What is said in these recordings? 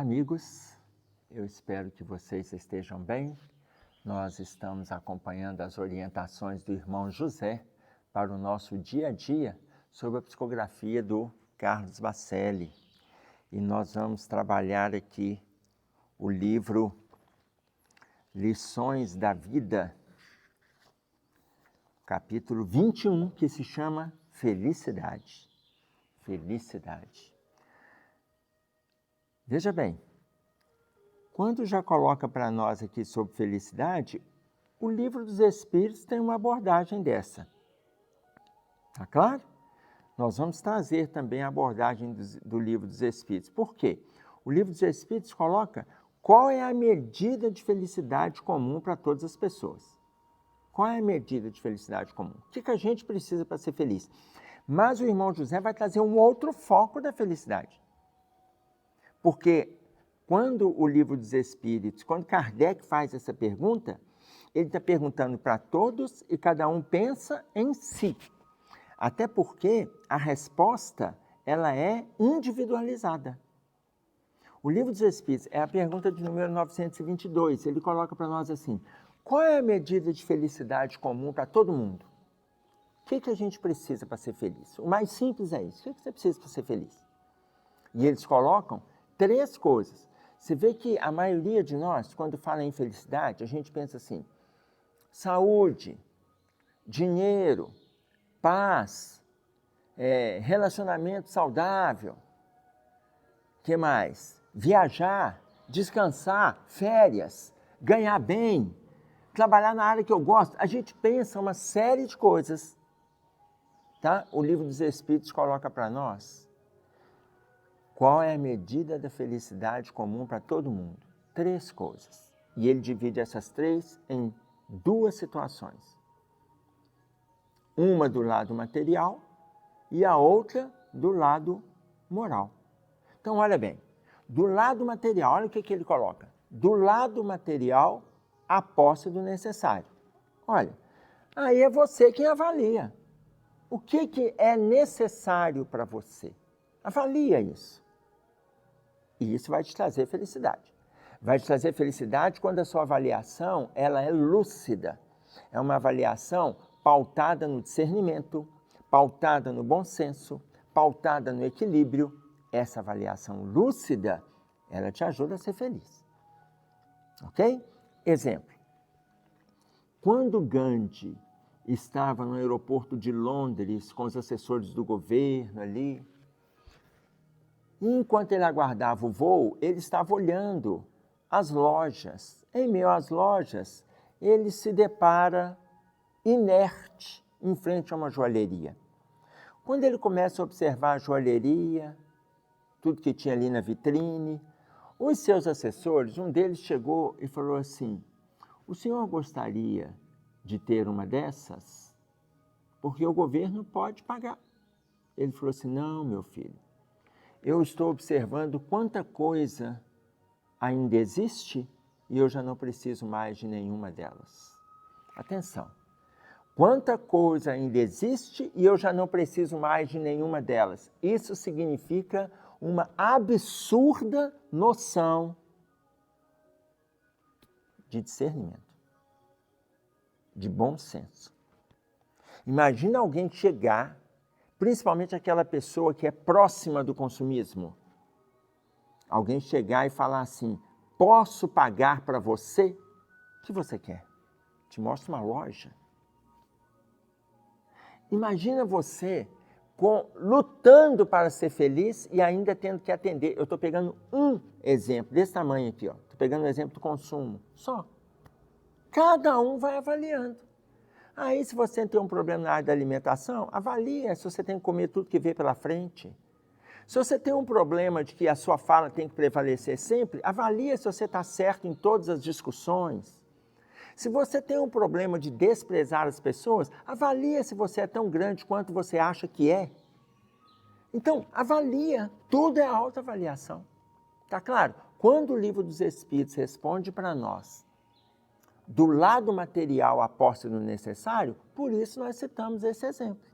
Olá, amigos. Eu espero que vocês estejam bem. Nós estamos acompanhando as orientações do irmão José para o nosso dia a dia sobre a psicografia do Carlos Bacelli. E nós vamos trabalhar aqui o livro Lições da Vida, capítulo 21, que se chama Felicidade. Felicidade. Veja bem, quando já coloca para nós aqui sobre felicidade, o Livro dos Espíritos tem uma abordagem dessa. Tá claro? Nós vamos trazer também a abordagem do Livro dos Espíritos. Por quê? O Livro dos Espíritos coloca qual é a medida de felicidade comum para todas as pessoas. Qual é a medida de felicidade comum? O que a gente precisa para ser feliz? Mas o irmão José vai trazer um outro foco da felicidade. Porque quando o Livro dos Espíritos, quando Kardec faz essa pergunta, ele está perguntando para todos e cada um pensa em si. Até porque a resposta ela é individualizada. O Livro dos Espíritos é a pergunta de número 922. Ele coloca para nós assim, qual é a medida de felicidade comum para todo mundo? O que a gente precisa para ser feliz? O mais simples é isso. O que você precisa para ser feliz? E eles colocam 3 coisas. Você vê que a maioria de nós, quando fala em felicidade, a gente pensa assim, saúde, dinheiro, paz, relacionamento saudável, que mais? Viajar, descansar, férias, ganhar bem, trabalhar na área que eu gosto. A gente pensa uma série de coisas. Tá? O Livro dos Espíritos coloca para nós qual é a medida da felicidade comum para todo mundo. 3 coisas. E ele divide essas 3 em 2 situações. Uma do lado material e a outra do lado moral. Então, olha bem. Do lado material, olha o que ele coloca. Do lado material, a posse do necessário. Olha, aí é você quem avalia. O que é necessário para você? Avalia isso. E isso vai te trazer felicidade. Vai te trazer felicidade quando a sua avaliação ela é lúcida. É uma avaliação pautada no discernimento, pautada no bom senso, pautada no equilíbrio. Essa avaliação lúcida, ela te ajuda a ser feliz. Ok? Exemplo. Quando Gandhi estava no aeroporto de Londres com os assessores do governo ali, e enquanto ele aguardava o voo, ele estava olhando as lojas. Em meio às lojas, ele se depara inerte em frente a uma joalheria. Quando ele começa a observar a joalheria, tudo que tinha ali na vitrine, os seus assessores, um deles chegou e falou assim, o senhor gostaria de ter uma dessas? Porque o governo pode pagar. Ele falou assim, não, meu filho. Eu estou observando quanta coisa ainda existe e eu já não preciso mais de nenhuma delas. Atenção! Quanta coisa ainda existe e eu já não preciso mais de nenhuma delas. Isso significa uma absurda noção de discernimento, de bom senso. Imagina alguém chegar, principalmente aquela pessoa que é próxima do consumismo. Alguém chegar e falar assim, posso pagar para você? O que você quer? Te mostro uma loja. Imagina você lutando para ser feliz e ainda tendo que atender. Eu estou pegando um exemplo, desse tamanho aqui. Estou pegando um exemplo do consumo, só. Cada um vai avaliando. Aí, se você tem um problema na área da alimentação, avalia se você tem que comer tudo que vê pela frente. Se você tem um problema de que a sua fala tem que prevalecer sempre, avalia se você está certo em todas as discussões. Se você tem um problema de desprezar as pessoas, avalia se você é tão grande quanto você acha que é. Então, avalia. Tudo é autoavaliação. Tá claro? Quando o Livro dos Espíritos responde para nós, do lado material a posse do necessário, por isso nós citamos esse exemplo.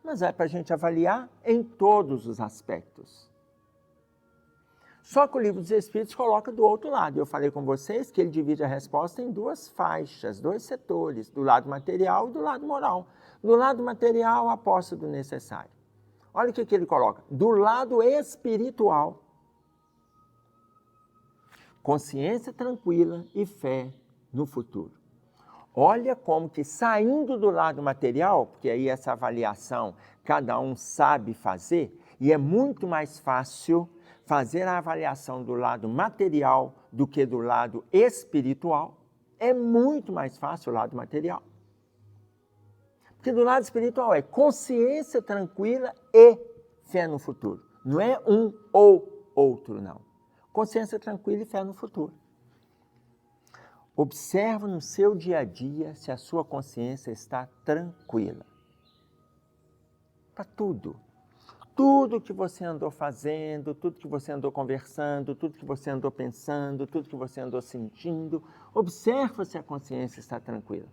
Mas é para a gente avaliar em todos os aspectos. Só que o Livro dos Espíritos coloca do outro lado. Eu falei com vocês que ele divide a resposta em duas faixas, dois setores, do lado material e do lado moral. Do lado material, a posse do necessário. Olha o que ele coloca. Do lado espiritual, consciência tranquila e fé no futuro. Olha como que saindo do lado material, porque aí essa avaliação cada um sabe fazer, e é muito mais fácil fazer a avaliação do lado material do que do lado espiritual. É muito mais fácil o lado material. Porque do lado espiritual é consciência tranquila e fé no futuro. Não é um ou outro, não. Consciência tranquila e fé no futuro. Observe no seu dia a dia se a sua consciência está tranquila. Para tudo. Tudo que você andou fazendo, tudo que você andou conversando, tudo que você andou pensando, tudo que você andou sentindo, observe se a consciência está tranquila.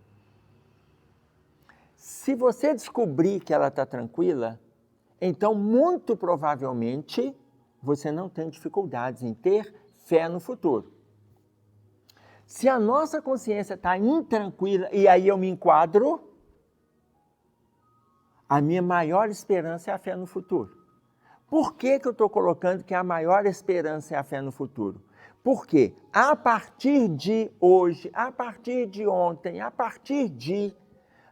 Se você descobrir que ela está tranquila, então muito provavelmente você não tem dificuldades em ter fé no futuro. Se a nossa consciência está intranquila, e aí eu me enquadro, a minha maior esperança é a fé no futuro. Por que eu estou colocando que a maior esperança é a fé no futuro? Porque a partir de hoje, a partir de ontem, a partir de...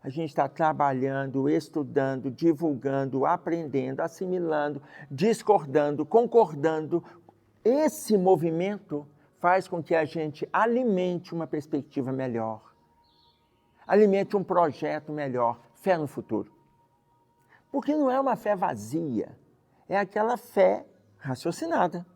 a gente está trabalhando, estudando, divulgando, aprendendo, assimilando, discordando, concordando. Esse movimento faz com que a gente alimente uma perspectiva melhor, alimente um projeto melhor, fé no futuro. Porque não é uma fé vazia, é aquela fé raciocinada.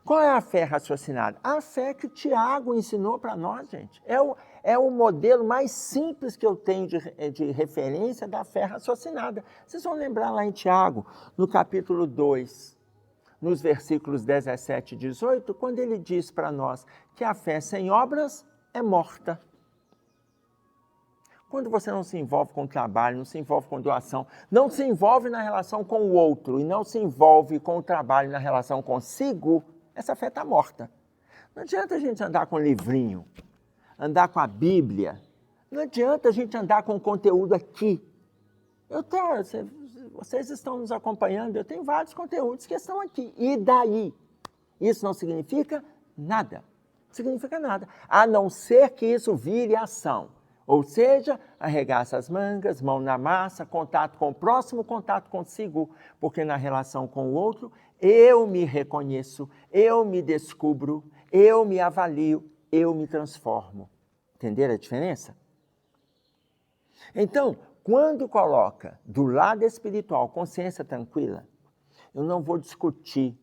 Qual é a fé raciocinada? A fé que o Tiago ensinou para nós, gente. É o modelo mais simples que eu tenho de referência da fé raciocinada. Vocês vão lembrar lá em Tiago, no capítulo 2, nos versículos 17 e 18, quando ele diz para nós que a fé sem obras é morta. Quando você não se envolve com o trabalho, não se envolve com doação, não se envolve na relação com o outro e não se envolve com o trabalho na relação consigo, essa fé está morta. Não adianta a gente andar com um livrinho, andar com a Bíblia, não adianta a gente andar com o conteúdo aqui. Vocês estão nos acompanhando, eu tenho vários conteúdos que estão aqui. E daí? Isso não significa nada. Não significa nada. A não ser que isso vire ação. Ou seja, arregaça as mangas, mão na massa, contato com o próximo, contato consigo. Porque na relação com o outro, eu me reconheço, eu me descubro, eu me avalio, eu me transformo. Entenderam a diferença? Então, quando coloca do lado espiritual consciência tranquila, eu não vou discutir.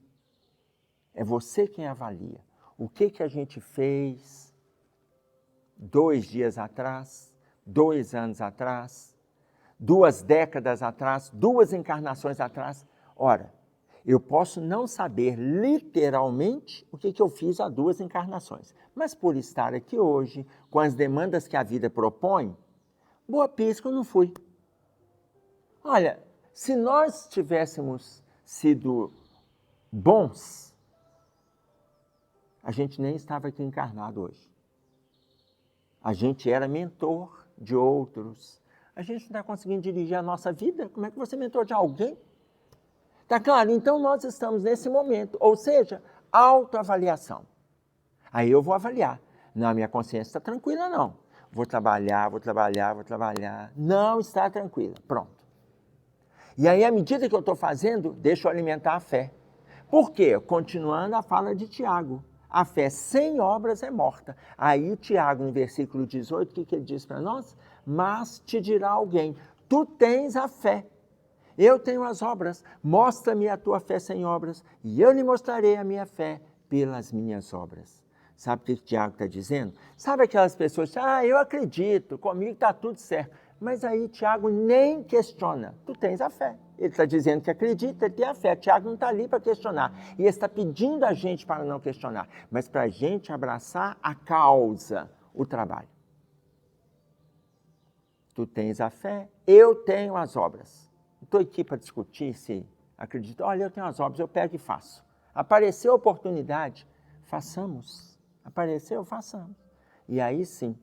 É você quem avalia. O que a gente fez 2 dias atrás, 2 anos atrás, 2 décadas atrás, 2 encarnações atrás. Ora, eu posso não saber literalmente o que eu fiz há 2 encarnações, mas por estar aqui hoje, com as demandas que a vida propõe, boa pista eu não fui. Olha, se nós tivéssemos sido bons, a gente nem estava aqui encarnado hoje. A gente era mentor de outros. A gente não está conseguindo dirigir a nossa vida. Como é que você é mentor de alguém? Tá claro? Então nós estamos nesse momento, ou seja, autoavaliação. Aí eu vou avaliar. Não, a minha consciência está tranquila, não. Vou trabalhar. Não está tranquila. Pronto. E aí, à medida que eu estou fazendo, deixa eu alimentar a fé. Por quê? Continuando a fala de Tiago. A fé sem obras é morta. Aí Tiago, no versículo 18, o que ele diz para nós? Mas te dirá alguém, tu tens a fé, eu tenho as obras, mostra-me a tua fé sem obras, e eu lhe mostrarei a minha fé pelas minhas obras. Sabe o que Tiago está dizendo? Sabe aquelas pessoas que eu acredito, comigo está tudo certo. Mas aí Tiago nem questiona, tu tens a fé. Ele está dizendo que acredita, ele tem a fé. Tiago não está ali para questionar. E ele está pedindo a gente para não questionar, mas para a gente abraçar a causa, o trabalho. Tu tens a fé, eu tenho as obras. Não estou aqui para discutir se acredito. Olha, eu tenho as obras, eu pego e faço. Apareceu a oportunidade, façamos. Apareceu, façamos. E aí sim,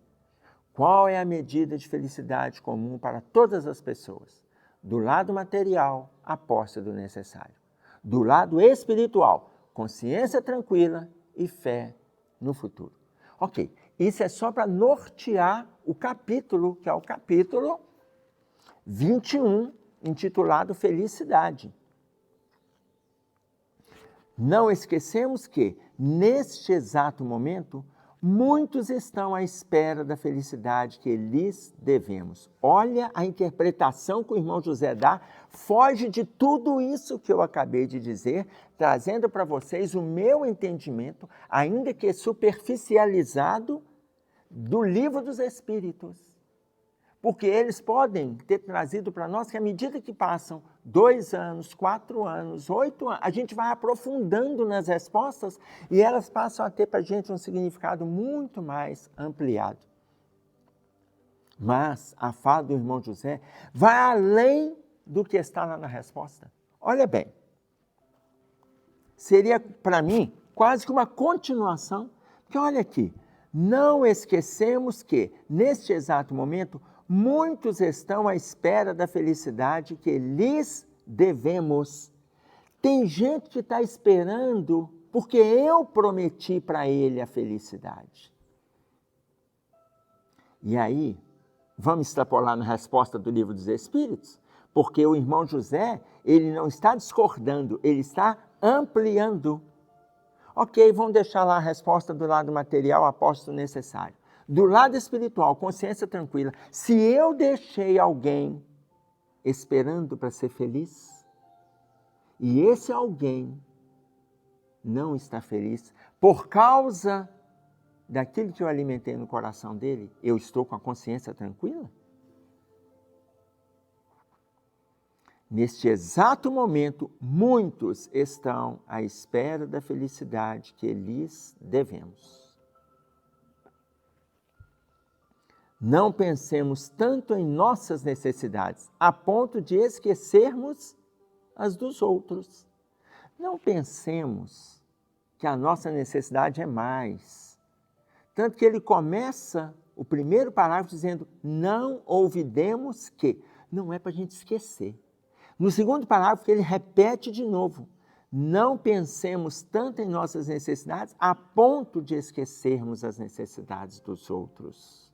qual é a medida de felicidade comum para todas as pessoas? Do lado material, a posse do necessário. Do lado espiritual, consciência tranquila e fé no futuro. Ok, isso é só para nortear o capítulo, que é o capítulo 21, intitulado Felicidade. Não esquecemos que, neste exato momento, muitos estão à espera da felicidade que lhes devemos. Olha a interpretação que o irmão José dá, foge de tudo isso que eu acabei de dizer, trazendo para vocês o meu entendimento, ainda que superficializado, do Livro dos Espíritos. Porque eles podem ter trazido para nós que à medida que passam 2 anos, 4 anos, 8 anos, a gente vai aprofundando nas respostas e elas passam a ter para a gente um significado muito mais ampliado. Mas a fala do irmão José vai além do que está lá na resposta. Olha bem, seria para mim quase que uma continuação, porque olha aqui, não esquecemos que neste exato momento muitos estão à espera da felicidade que lhes devemos. Tem gente que está esperando porque eu prometi para ele a felicidade. E aí, vamos extrapolar na resposta do Livro dos Espíritos, porque o irmão José, ele não está discordando, ele está ampliando. Ok, vamos deixar lá a resposta do lado material, aposto necessário. Do lado espiritual, consciência tranquila. Se eu deixei alguém esperando para ser feliz, e esse alguém não está feliz, por causa daquilo que eu alimentei no coração dele, eu estou com a consciência tranquila? Neste exato momento, muitos estão à espera da felicidade que lhes devemos. Não pensemos tanto em nossas necessidades, a ponto de esquecermos as dos outros. Não pensemos que a nossa necessidade é mais. Tanto que ele começa o primeiro parágrafo dizendo, não ouvidemos que. Não é para a gente esquecer. No segundo parágrafo ele repete de novo, não pensemos tanto em nossas necessidades, a ponto de esquecermos as necessidades dos outros.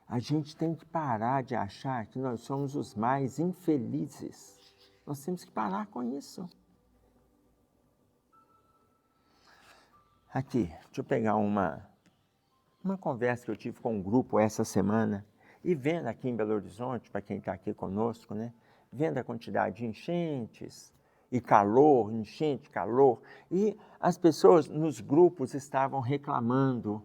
A gente tem que parar de achar que nós somos os mais infelizes. Nós temos que parar com isso. Aqui, deixa eu pegar uma conversa que eu tive com um grupo essa semana, e vendo aqui em Belo Horizonte, para quem está aqui conosco, né? Vendo a quantidade de enchentes e calor, enchente, calor, e as pessoas nos grupos estavam reclamando.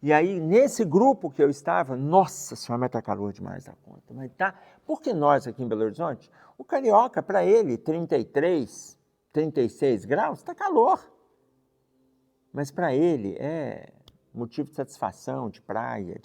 E aí, nesse grupo que eu estava, nossa senhora, mas está calor demais da conta. Mas tá, porque nós aqui em Belo Horizonte, o carioca, para ele, 33, 36 graus, está calor. Mas para ele é motivo de satisfação, de praia,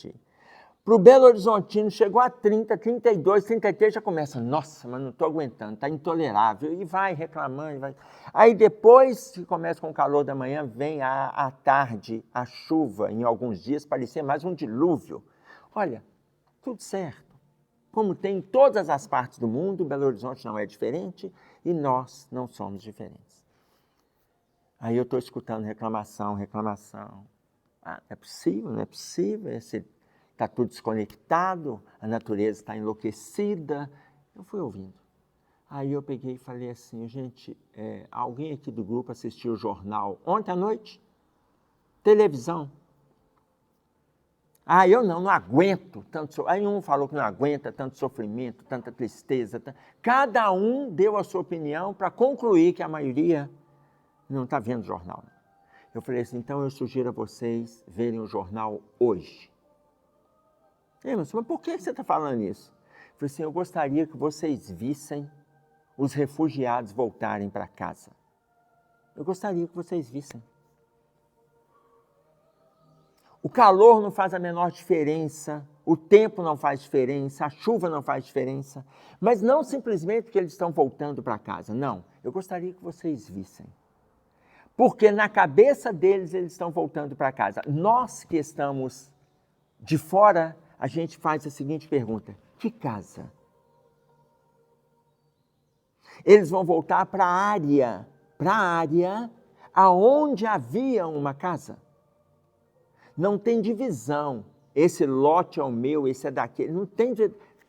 Para o Belo Horizontino, chegou a 30, 32, 33, já começa, nossa, mas não estou aguentando, está intolerável, e vai reclamando, vai. Aí depois que começa com o calor da manhã, vem à tarde a chuva, em alguns dias, parecia mais um dilúvio. Olha, tudo certo. Como tem em todas as partes do mundo, Belo Horizonte não é diferente, e nós não somos diferentes. Aí eu estou escutando reclamação. Ah, não é possível, não é possível, está tudo desconectado, a natureza está enlouquecida. Eu fui ouvindo. Aí eu peguei e falei assim, gente, alguém aqui do grupo assistiu o jornal ontem à noite? Televisão. Ah, eu não aguento tanto. Aí um falou que não aguenta tanto sofrimento, tanta tristeza. Cada um deu a sua opinião para concluir que a maioria não está vendo o jornal. Eu falei assim, então eu sugiro a vocês verem o jornal hoje. Mas por que você está falando isso? Eu falei assim, eu gostaria que vocês vissem os refugiados voltarem para casa. Eu gostaria que vocês vissem. O calor não faz a menor diferença, o tempo não faz diferença, a chuva não faz diferença, mas não simplesmente porque eles estão voltando para casa, não. Eu gostaria que vocês vissem. Porque na cabeça deles, eles estão voltando para casa. Nós que estamos de fora, a gente faz a seguinte pergunta: que casa? Eles vão voltar para a área aonde havia uma casa. Não tem divisão. Esse lote é o meu, esse é daquele. Não tem.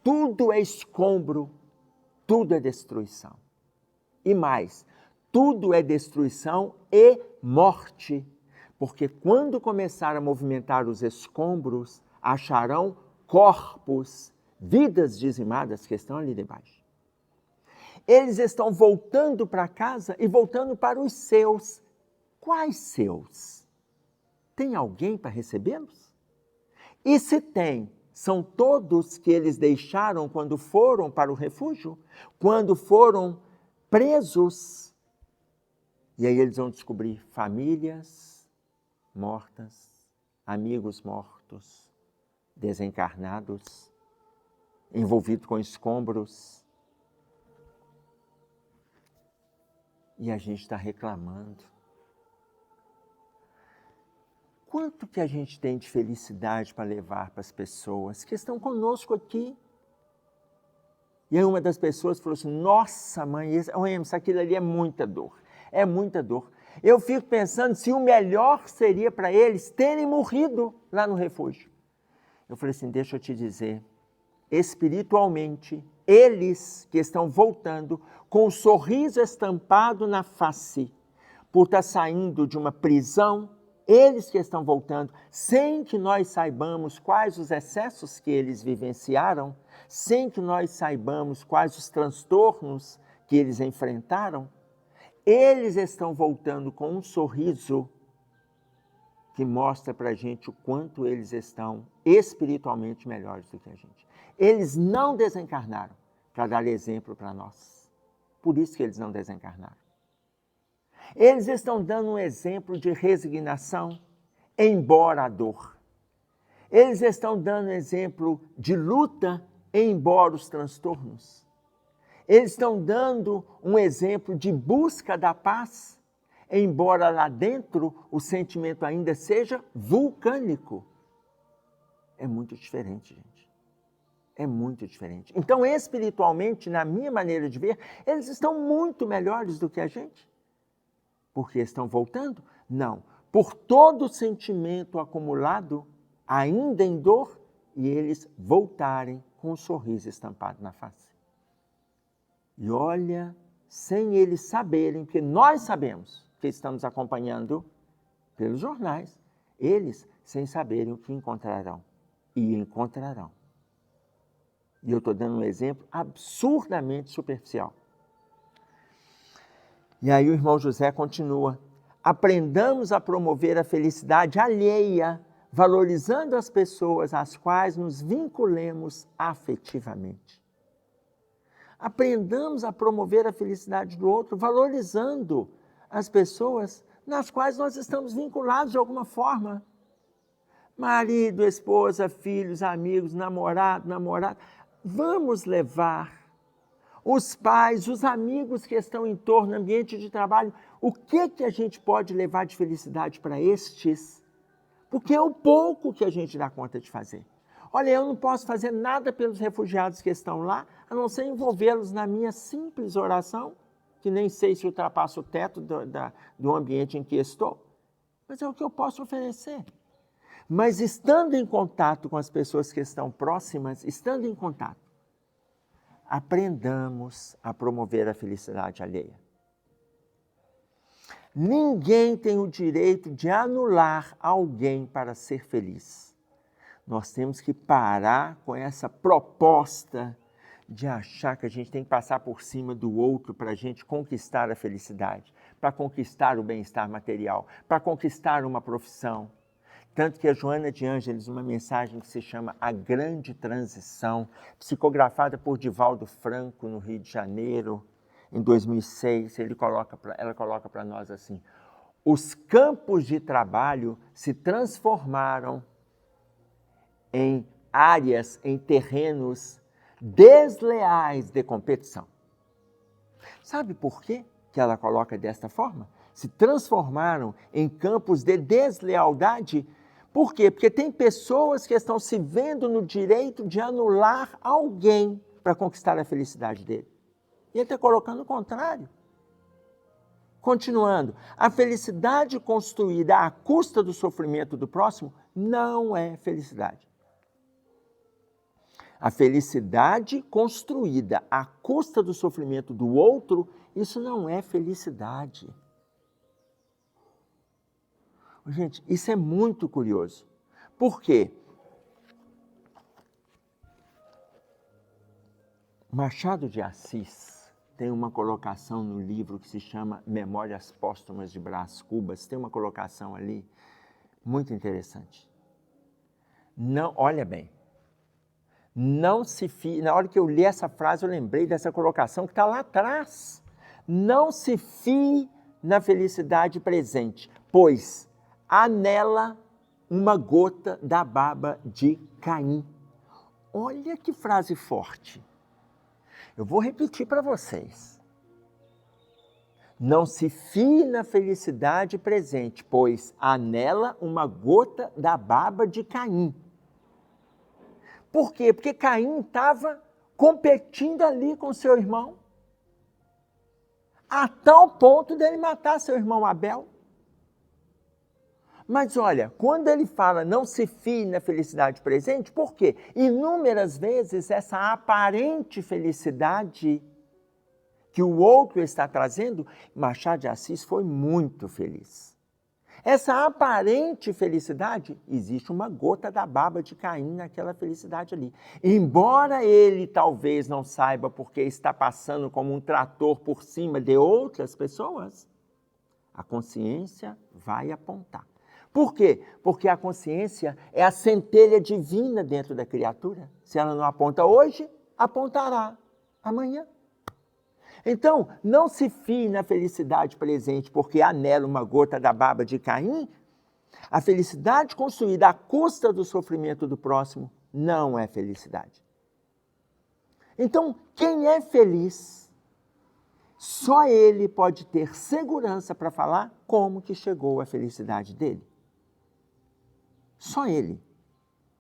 Tudo é escombro, tudo é destruição. E mais, tudo é destruição e morte. Porque quando começar a movimentar os escombros, acharão corpos, vidas dizimadas que estão ali debaixo. Eles estão voltando para casa e voltando para os seus. Quais seus? Tem alguém para recebê-los? E se tem, são todos que eles deixaram quando foram para o refúgio? Quando foram presos? E aí eles vão descobrir famílias mortas, amigos mortos, desencarnados, envolvidos com escombros. E a gente está reclamando. Quanto que a gente tem de felicidade para levar para as pessoas que estão conosco aqui? E aí uma das pessoas falou assim: nossa mãe, isso aquilo ali é muita dor. É muita dor. Eu fico pensando se o melhor seria para eles terem morrido lá no refúgio. Eu falei assim: deixa eu te dizer, espiritualmente, eles que estão voltando com um sorriso estampado na face, por estar saindo de uma prisão, eles que estão voltando, sem que nós saibamos quais os excessos que eles vivenciaram, sem que nós saibamos quais os transtornos que eles enfrentaram, eles estão voltando com um sorriso que mostra para a gente o quanto eles estão espiritualmente melhores do que a gente. Eles não desencarnaram para dar exemplo para nós. Por isso que eles não desencarnaram. Eles estão dando um exemplo de resignação, embora a dor. Eles estão dando um exemplo de luta, embora os transtornos. Eles estão dando um exemplo de busca da paz, embora lá dentro o sentimento ainda seja vulcânico. É muito diferente, gente. É muito diferente. Então, espiritualmente, na minha maneira de ver, eles estão muito melhores do que a gente. Porque estão voltando? Não. Por todo o sentimento acumulado, ainda em dor, e eles voltarem com um sorriso estampado na face. E olha, sem eles saberem, porque nós sabemos que estamos acompanhando pelos jornais, eles sem saberem o que encontrarão. E encontrarão. E eu estou dando um exemplo absurdamente superficial. E aí o irmão José continua: aprendamos a promover a felicidade alheia, valorizando as pessoas às quais nos vinculemos afetivamente. Aprendamos a promover a felicidade do outro, valorizando as pessoas nas quais nós estamos vinculados de alguma forma. Marido, esposa, filhos, amigos, namorado. Vamos levar os pais, os amigos que estão em torno, ambiente de trabalho, o que a gente pode levar de felicidade para estes? Porque é o pouco que a gente dá conta de fazer. Olha, eu não posso fazer nada pelos refugiados que estão lá, a não ser envolvê-los na minha simples oração, que nem sei se ultrapassa o teto do ambiente em que estou, mas é o que eu posso oferecer. Mas estando em contato com as pessoas que estão próximas, estando em contato, aprendamos a promover a felicidade alheia. Ninguém tem o direito de anular alguém para ser feliz. Nós temos que parar com essa proposta de achar que a gente tem que passar por cima do outro para a gente conquistar a felicidade, para conquistar o bem-estar material, para conquistar uma profissão. Tanto que a Joana de Ângeles, uma mensagem que se chama A Grande Transição, psicografada por Divaldo Franco, no Rio de Janeiro, em 2006, ela coloca para nós assim: os campos de trabalho se transformaram em áreas em terrenos desleais de competição. Sabe por quê que ela coloca desta forma? Se transformaram em campos de deslealdade. Por quê? Porque tem pessoas que estão se vendo no direito de anular alguém para conquistar a felicidade dele. E ele está colocando o contrário. Continuando, a felicidade construída à custa do sofrimento do próximo não é felicidade. A felicidade construída à custa do sofrimento do outro, isso não é felicidade. Gente, isso é muito curioso. Por quê? Machado de Assis tem uma colocação no livro que se chama Memórias Póstumas de Brás Cubas. Tem uma colocação ali muito interessante. Não, olha bem, não se fie, na hora que eu li essa frase, eu lembrei dessa colocação que está lá atrás. Não se fie na felicidade presente, pois há nela uma gota da baba de Caim. Olha que frase forte. Eu vou repetir para vocês. Não se fie na felicidade presente, pois há nela uma gota da baba de Caim. Por quê? Porque Caim estava competindo ali com seu irmão, a tal ponto dele matar seu irmão Abel. Mas olha, quando ele fala não se fie na felicidade presente, por quê? Inúmeras vezes essa aparente felicidade que o outro está trazendo, Machado de Assis foi muito feliz. Essa aparente felicidade, existe uma gota da baba de Caim naquela felicidade ali. Embora ele talvez não saiba porque está passando como um trator por cima de outras pessoas, a consciência vai apontar. Por quê? Porque a consciência é a centelha divina dentro da criatura. Se ela não aponta hoje, apontará amanhã. Então, não se fie na felicidade presente, porque há nela uma gota da baba de Caim. A felicidade construída à custa do sofrimento do próximo não é felicidade. Então, quem é feliz, só ele pode ter segurança para falar como que chegou à felicidade dele. Só ele.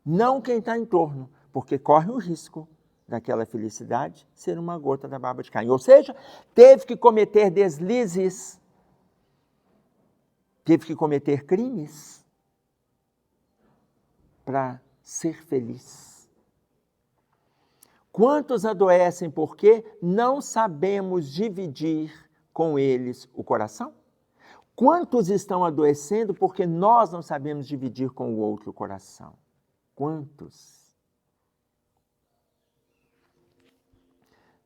Não quem está em torno, porque corre o risco daquela felicidade ser uma gota da baba de Caim. Ou seja, teve que cometer deslizes, teve que cometer crimes para ser feliz. Quantos adoecem porque não sabemos dividir com eles o coração? Quantos estão adoecendo porque nós não sabemos dividir com o outro o coração? Quantos?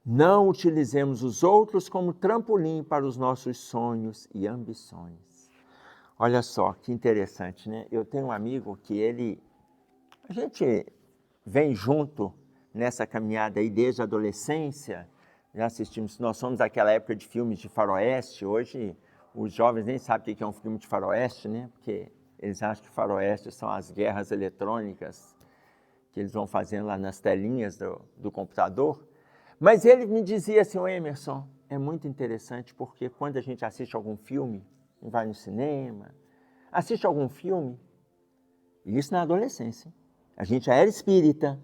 Não utilizemos os outros como trampolim para os nossos sonhos e ambições. Olha só, que interessante, né? Eu tenho um amigo que a gente vem junto nessa caminhada aí desde a adolescência, já assistimos, nós somos daquela época de filmes de faroeste, hoje os jovens nem sabem o que é um filme de faroeste, né? Porque eles acham que faroeste são as guerras eletrônicas que eles vão fazendo lá nas telinhas do computador. Mas ele me dizia assim, Emerson, é muito interessante porque quando a gente assiste algum filme, vai no cinema, assiste algum filme, isso na adolescência, a gente já era espírita.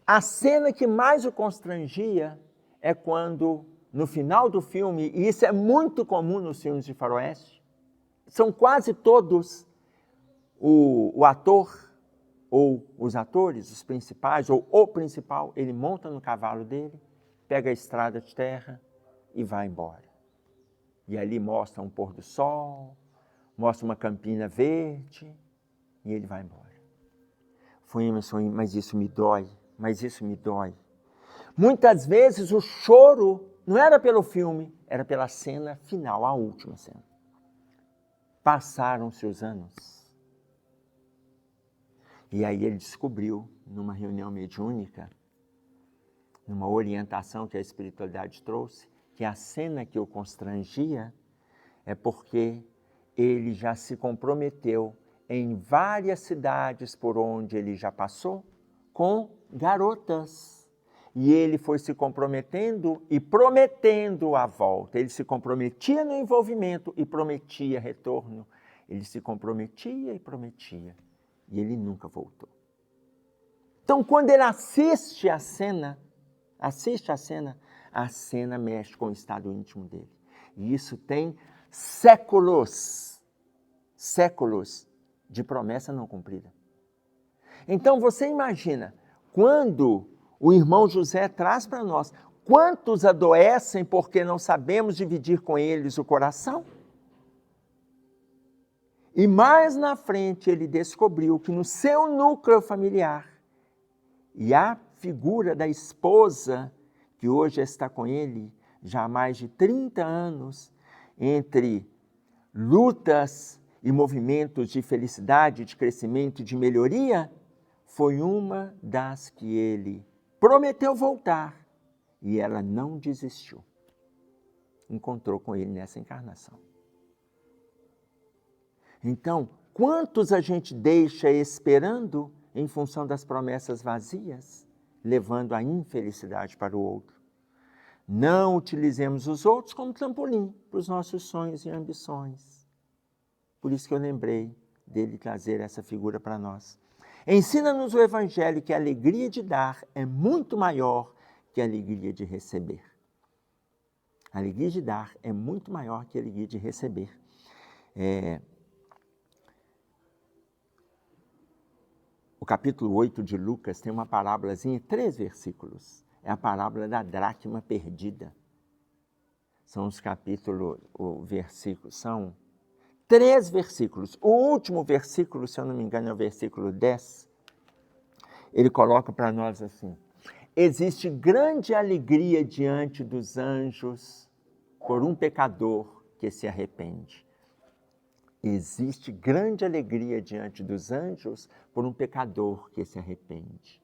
A cena que mais o constrangia é quando, no final do filme, e isso é muito comum nos filmes de faroeste, são quase todos o ator ou os atores, os principais, ou o principal, ele monta no cavalo dele, pega a estrada de terra e vai embora. E ali mostra um pôr do sol, mostra uma campina verde e ele vai embora. Foi, Emerson, mas isso me dói, mas isso me dói. Muitas vezes o choro não era pelo filme, era pela cena final, a última cena. Passaram-se os anos. E aí ele descobriu, numa reunião mediúnica, numa orientação que a espiritualidade trouxe, que a cena que o constrangia é porque ele já se comprometeu em várias cidades por onde ele já passou com garotas. E ele foi se comprometendo e prometendo a volta. Ele se comprometia no envolvimento e prometia retorno. Ele se comprometia e prometia. E ele nunca voltou. Então, quando ele assiste a cena, a cena mexe com o estado íntimo dele. E isso tem séculos de promessa não cumprida. Então, você imagina, quando o irmão José traz para nós, quantos adoecem porque não sabemos dividir com eles o coração? E mais na frente ele descobriu que no seu núcleo familiar, e a figura da esposa, que hoje está com ele já há mais de 30 anos, entre lutas e movimentos de felicidade, de crescimento e de melhoria, foi uma das que ele prometeu voltar e ela não desistiu. Encontrou com ele nessa encarnação. Então, quantos a gente deixa esperando em função das promessas vazias, levando a infelicidade para o outro? Não utilizemos os outros como trampolim para os nossos sonhos e ambições. Por isso que eu lembrei dele trazer essa figura para nós. Ensina-nos o Evangelho que a alegria de dar é muito maior que a alegria de receber. A alegria de dar é muito maior que a alegria de receber. O capítulo 8 de Lucas tem uma parábolazinha, 3 versículos. É a parábola da dracma perdida. São os capítulos, são 3 versículos. O último versículo, se eu não me engano, é o versículo 10. Ele coloca para nós assim: existe grande alegria diante dos anjos por um pecador que se arrepende. Existe grande alegria diante dos anjos por um pecador que se arrepende.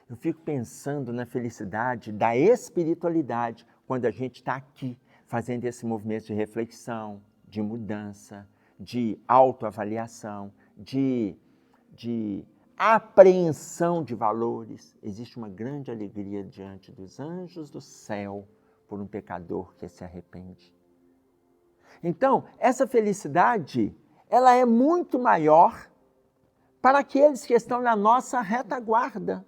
Eu fico pensando na felicidade da espiritualidade quando a gente está aqui fazendo esse movimento de reflexão, de mudança, de autoavaliação, de apreensão de valores. Existe uma grande alegria diante dos anjos do céu por um pecador que se arrepende. Então, essa felicidade, ela é muito maior para aqueles que estão na nossa retaguarda.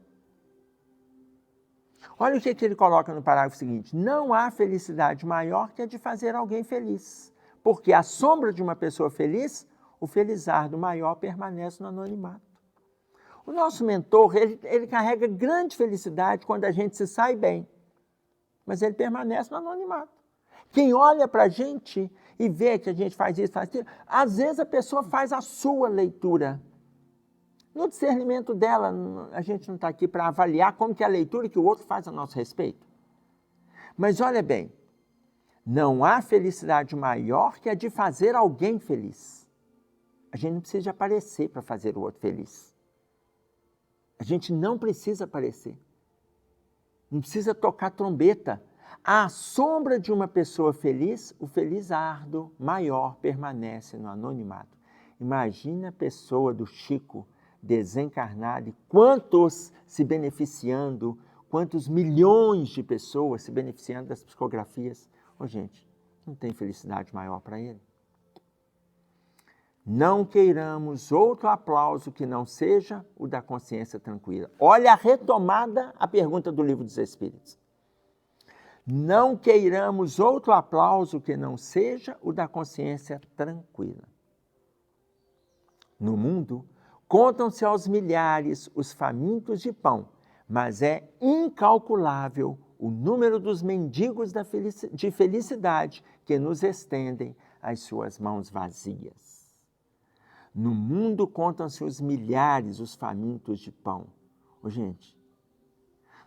Olha o que ele coloca no parágrafo seguinte: não há felicidade maior que a de fazer alguém feliz, porque à sombra de uma pessoa feliz, o felizardo maior permanece no anonimato. O nosso mentor, ele carrega grande felicidade quando a gente se sai bem, mas ele permanece no anonimato. Quem olha para a gente e vê que a gente faz isso, faz aquilo, às vezes a pessoa faz a sua leitura. No discernimento dela, a gente não está aqui para avaliar como que é a leitura que o outro faz a nosso respeito. Mas olha bem, não há felicidade maior que a de fazer alguém feliz. A gente não precisa de aparecer para fazer o outro feliz. A gente não precisa aparecer. Não precisa tocar trombeta. À sombra de uma pessoa feliz, o felizardo maior permanece no anonimato. Imagina a pessoa do Chico desencarnado e quantos se beneficiando, quantos milhões de pessoas se beneficiando das psicografias. Gente, não tem felicidade maior para ele? Não queiramos outro aplauso que não seja o da consciência tranquila. Olha a retomada à pergunta do Livro dos Espíritos. Não queiramos outro aplauso que não seja o da consciência tranquila. No mundo, contam-se aos milhares os famintos de pão, mas é incalculável o número dos mendigos de felicidade que nos estendem as suas mãos vazias. No mundo contam-se os milhares os famintos de pão. Gente,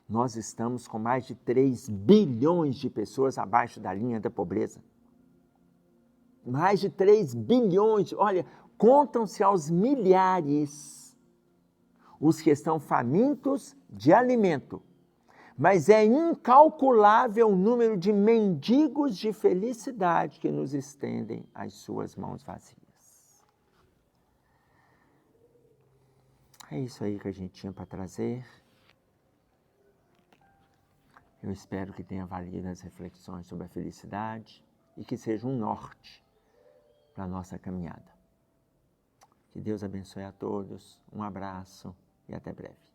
nós estamos com mais de 3 bilhões de pessoas abaixo da linha da pobreza. Mais de 3 bilhões, olha, contam-se aos milhares os que estão famintos de alimento, mas é incalculável o número de mendigos de felicidade que nos estendem as suas mãos vazias. É isso aí que a gente tinha para trazer. Eu espero que tenha valido as reflexões sobre a felicidade e que seja um norte para a nossa caminhada. Que Deus abençoe a todos, um abraço e até breve.